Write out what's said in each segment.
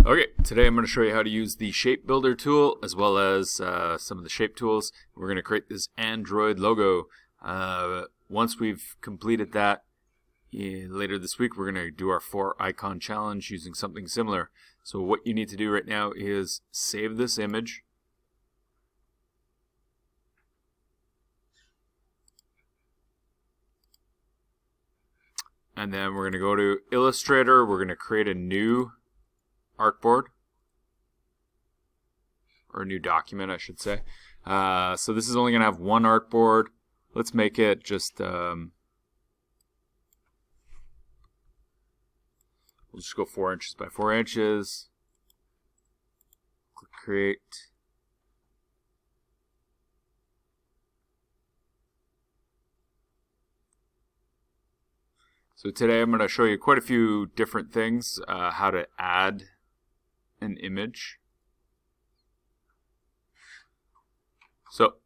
Okay, today I'm going to show you how to use the shape builder tool as well as some of the shape tools. We're going to create this Android logo. Once we've completed that, later this week we're going to do our 4 icon challenge using something similar. So what you need to do right now is save this image. And then we're going to go to Illustrator. We're going to create a new artboard, or a new document I should say. So this is only going to have one artboard. Let's make it just we'll just go 4 inches by 4 inches. Click create. So today I'm going to show you quite a few different things, how to add an image. So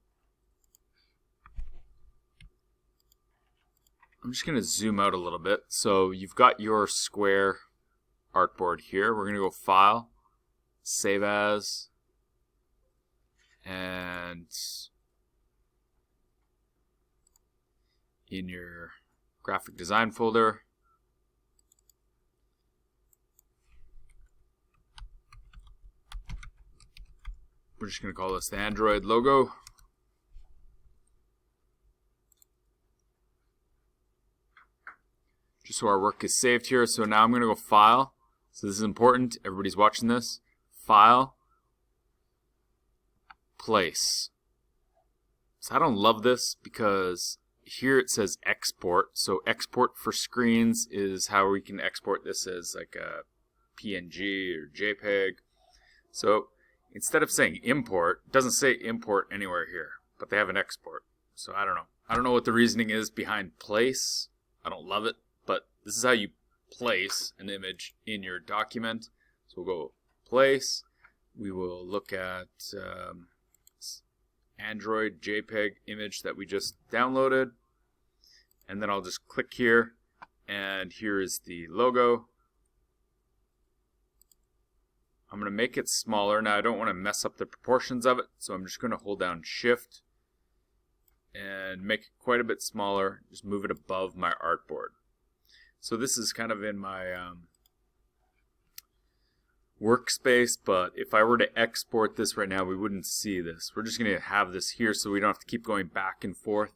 I'm just going to zoom out a little bit. So you've got your square artboard here. We're going to go File, Save As, and in your graphic design folder, we're just going to call this the Android logo. Just so our work is saved here. So now I'm going to go File. So this is important. Everybody's watching this. File, Place. So I don't love this because here it says export. So export for screens is how we can export this as like a PNG or JPEG. So instead of saying import, it doesn't say import anywhere here, but they have an export. So I don't know. I don't know what the reasoning is behind place. I don't love it, but this is how you place an image in your document. So we'll go place. We will look at Android JPEG image that we just downloaded. And then I'll just click here, and here is the logo. I'm going to make it smaller. Now I don't want to mess up the proportions of it, so I'm just going to hold down Shift and make it quite a bit smaller. Just move it above my artboard. So this is kind of in my workspace, but if I were to export this right now, we wouldn't see this. We're just going to have this here so we don't have to keep going back and forth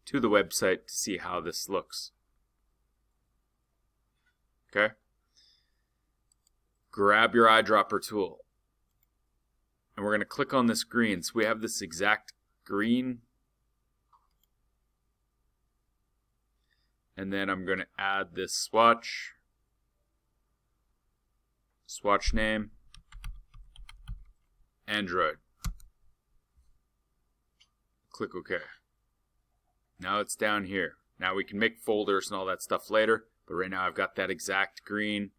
to the website to see how this looks. Okay? Grab your eyedropper tool. And we're going to click on this green. So we have this exact green. And then I'm going to add this swatch. Swatch name. Android. Click OK. Now it's down here. Now we can make folders and all that stuff later, but right now I've got that exact green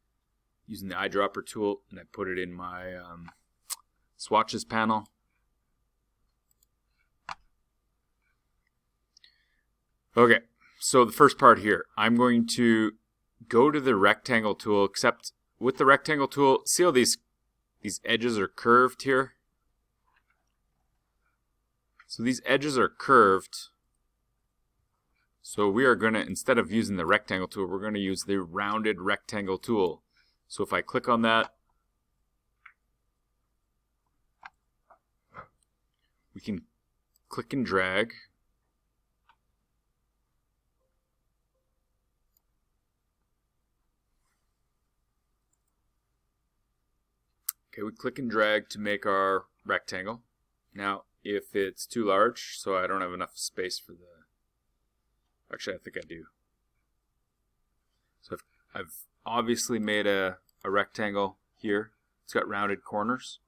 using the eyedropper tool, and I put it in my swatches panel. Okay, so the first part here, I'm going to go to the rectangle tool, except with the rectangle tool, see how these edges are curved here? So these edges are curved. So we are going to, instead of using the rectangle tool, we're going to use the rounded rectangle tool. So if I click on that, we can click and drag. Okay, we click and drag to make our rectangle. Now, if it's too large, so I don't have enough space for the... Actually, I think I do. So I've obviously made a rectangle here. It's got rounded corners.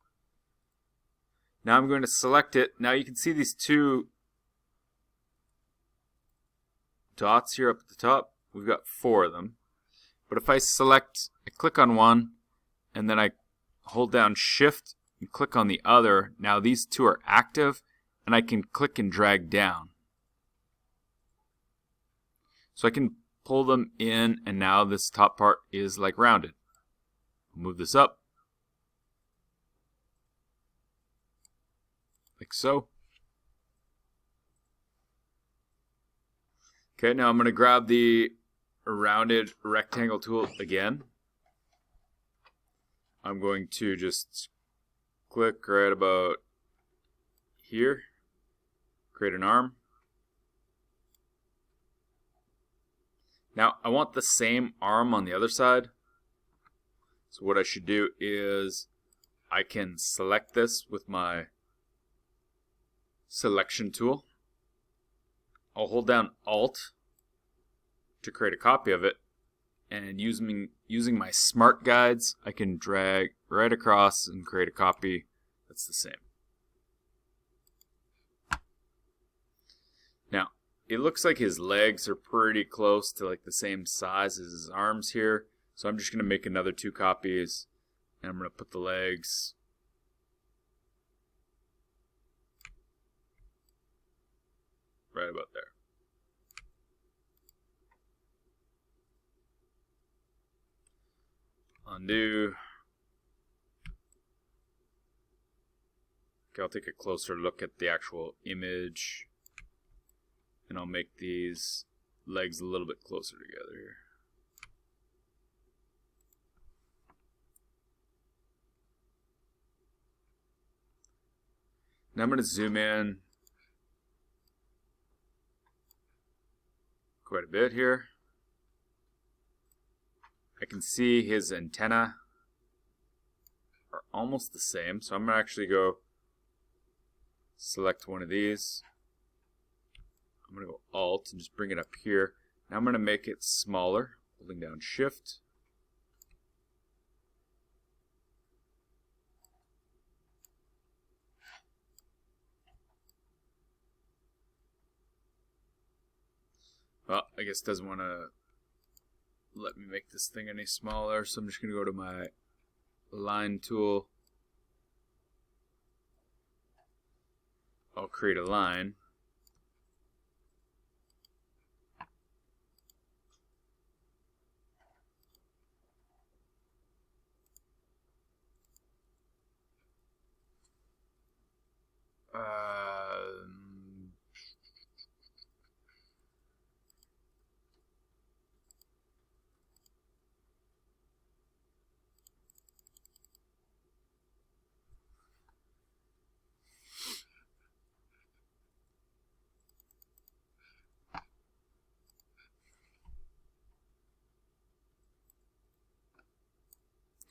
Now I'm going to select it. Now you can see these 2 dots here up at the top. We've got 4 of them. But if I click on one, and then I hold down Shift and click on the other, now these 2 are active, and I can click and drag down. So I can pull them in, and now this top part is like rounded. Move this up, like so. Okay, now I'm going to grab the rounded rectangle tool again. I'm going to just click right about here, create an arm. Now I want the same arm on the other side. So what I should do is I can select this with my selection tool. I'll hold down Alt to create a copy of it, and using my smart guides, I can drag right across and create a copy that's the same. Now, it looks like his legs are pretty close to like the same size as his arms here, so I'm just going to make another 2 copies, and I'm going to put the legs right about there. Undo. Okay, I'll take a closer look at the actual image, and I'll make these legs a little bit closer together here. Now I'm going to zoom in quite a bit here. I can see his antenna are almost the same, so I'm going to actually go select one of these. I'm going to go Alt and just bring it up here. Now I'm going to make it smaller, holding down Shift. Well, I guess it doesn't want to let me make this thing any smaller, so I'm just going to go to my line tool. I'll create a line.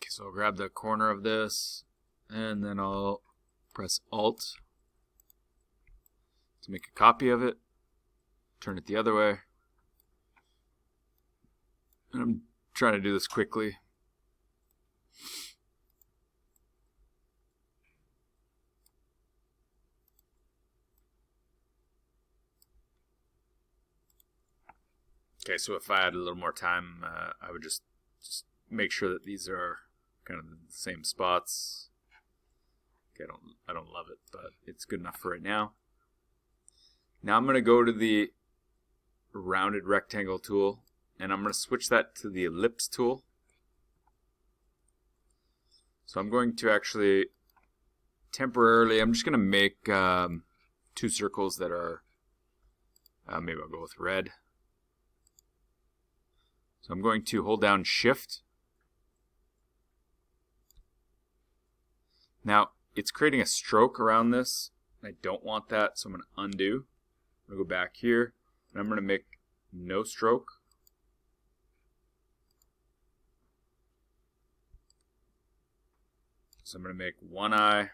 So I'll grab the corner of this, and then I'll press Alt to make a copy of it, turn it the other way, and I'm trying to do this quickly. Okay, so if I had a little more time, I would just make sure that these are kind of the same spots. Okay, I don't love it, but it's good enough for right now. Now I'm going to go to the rounded rectangle tool, and I'm going to switch that to the ellipse tool. So I'm going to actually temporarily, I'm just going to make 2 circles that are, maybe I'll go with red. So I'm going to hold down Shift. Now, it's creating a stroke around this. I don't want that, so I'm going to undo. I'm going to go back here, and I'm going to make no stroke. So I'm going to make one eye.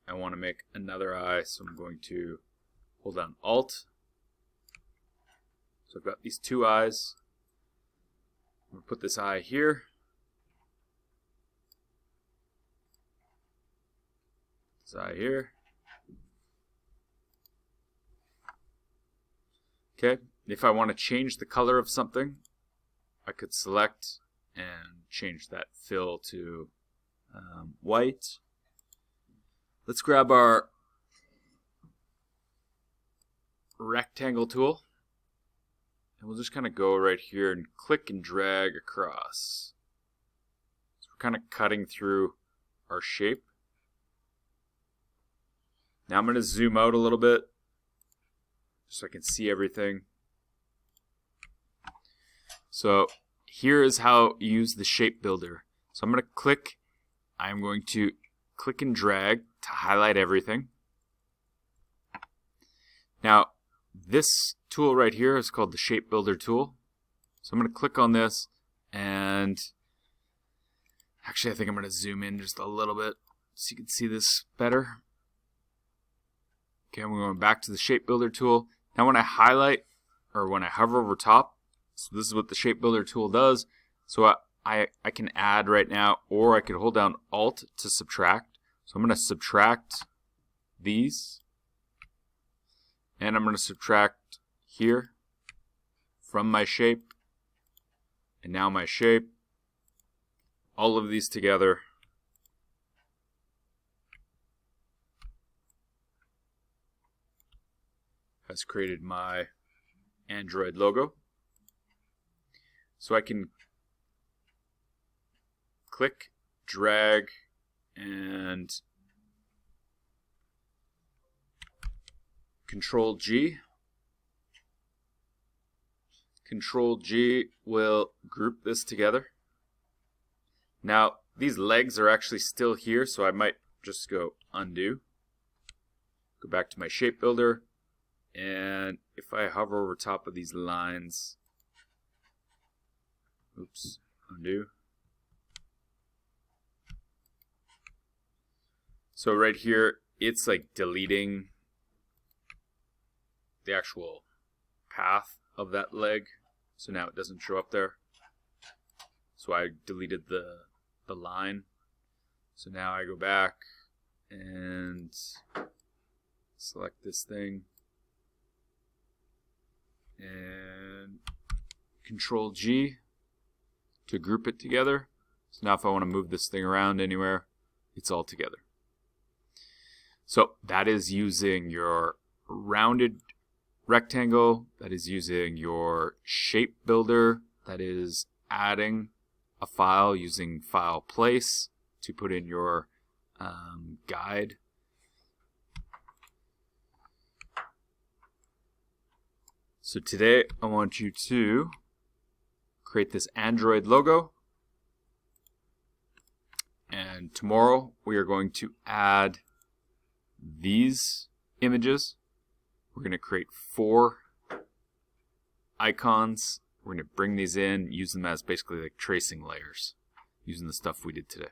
I want to make another eye, so I'm going to hold down Alt. So I've got these 2 eyes. I'm going to put this eye here. This eye here. Okay, if I want to change the color of something, I could select and change that fill to white. Let's grab our rectangle tool, and we'll just kind of go right here and click and drag across. So we're kind of cutting through our shape. Now I'm going to zoom out a little bit so I can see everything. So here is how you use the shape builder. So I'm going to click and drag to highlight everything. Now this tool right here is called the shape builder tool. So I'm going to click on this, and actually I think I'm going to zoom in just a little bit so you can see this better. Okay, I'm going back to the shape builder tool. Now when I highlight, or when I hover over top, so this is what the shape builder tool does. So I can add right now, or I could hold down Alt to subtract. So I'm going to subtract these, and I'm going to subtract here from my shape, and now my shape. All of these together has created my Android logo. So I can click, drag, and Control G. Control G will group this together. Now these legs are actually still here, so I might just go undo. Go back to my shape builder, and if I hover over top of these lines, oops, undo. So right here, it's like deleting the actual path of that leg, so now it doesn't show up there. So I deleted the line. So now I go back and select this thing and Control G to group it together. So now if I want to move this thing around anywhere, it's all together. So that is using your rounded rectangle, that is using your shape builder, that is adding a file using file place to put in your guide. So today I want you to create this Android logo, and tomorrow we are going to add these images. We're going to create 4 icons. We're going to bring these in, use them as basically like tracing layers using the stuff we did today.